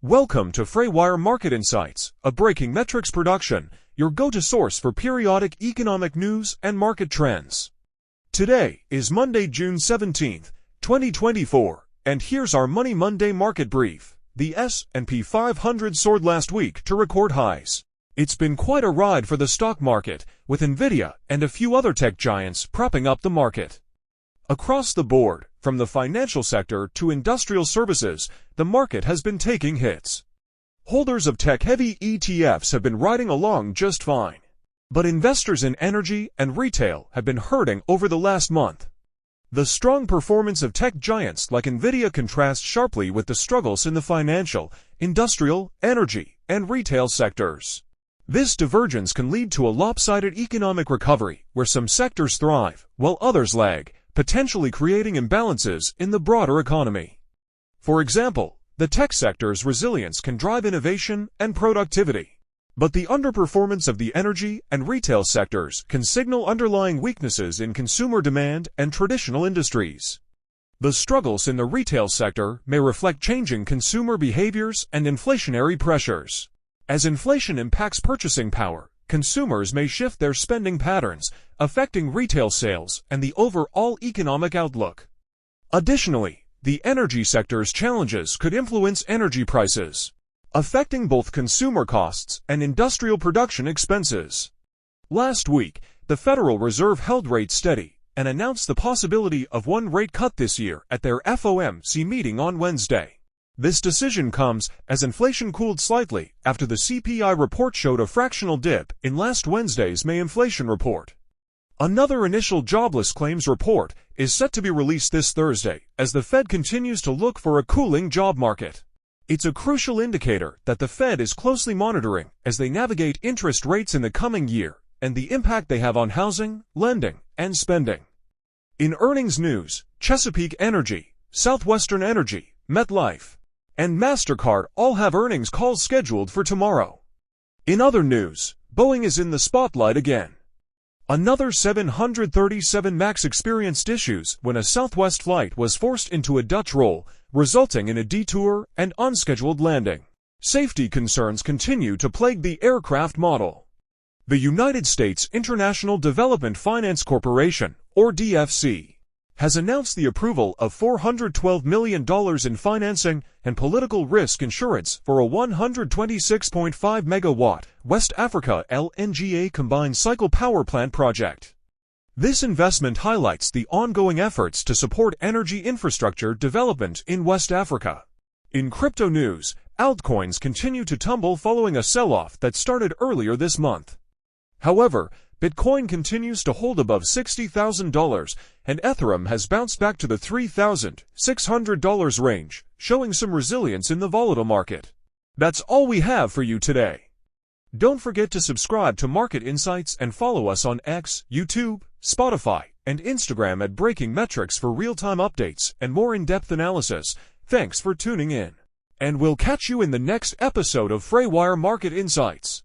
Welcome to Fraywire Market Insights, a breaking metrics production, your go-to source for periodic economic news and market trends. Today is Monday, June 17th, 2024, and here's our Money Monday market brief. The S&P 500 soared last week to record highs. It's been quite a ride for the stock market, with Nvidia and a few other tech giants propping up the market. Across the board, from the financial sector to industrial services, the market has been taking hits. Holders of tech-heavy ETFs have been riding along just fine. But investors in energy and retail have been hurting over the last month. The strong performance of tech giants like Nvidia contrasts sharply with the struggles in the financial, industrial, energy, and retail sectors. This divergence can lead to a lopsided economic recovery where some sectors thrive while others lag, potentially creating imbalances in the broader economy. For example, the tech sector's resilience can drive innovation and productivity. But the underperformance of the energy and retail sectors can signal underlying weaknesses in consumer demand and traditional industries. The struggles in the retail sector may reflect changing consumer behaviors and inflationary pressures. As inflation impacts purchasing power, consumers may shift their spending patterns, affecting retail sales and the overall economic outlook. Additionally, the energy sector's challenges could influence energy prices, affecting both consumer costs and industrial production expenses. Last week, the Federal Reserve held rates steady and announced the possibility of one rate cut this year at their FOMC meeting on Wednesday. This decision comes as inflation cooled slightly after the CPI report showed a fractional dip in last Wednesday's May inflation report. Another initial jobless claims report is set to be released this Thursday as the Fed continues to look for a cooling job market. It's a crucial indicator that the Fed is closely monitoring as they navigate interest rates in the coming year and the impact they have on housing, lending, and spending. In earnings news, Chesapeake Energy, Southwestern Energy, MetLife, and MasterCard all have earnings calls scheduled for tomorrow. In other news, Boeing is in the spotlight again. Another 737 MAX experienced issues when a Southwest flight was forced into a Dutch roll, resulting in a detour and unscheduled landing. Safety concerns continue to plague the aircraft model. The United States International Development Finance Corporation, or DFC, has announced the approval of $412 million in financing and political risk insurance for a 126.5 megawatt West Africa LNGA combined cycle power plant project. This investment highlights the ongoing efforts to support energy infrastructure development in West Africa. In crypto news, altcoins continue to tumble following a sell-off that started earlier this month. However, Bitcoin continues to hold above $60,000, and Ethereum has bounced back to the $3,600 range, showing some resilience in the volatile market. That's all we have for you today. Don't forget to subscribe to Market Insights and follow us on X, YouTube, Spotify, and Instagram at Breaking Metrics for real-time updates and more in-depth analysis. Thanks for tuning in. And we'll catch you in the next episode of Fraywire Market Insights.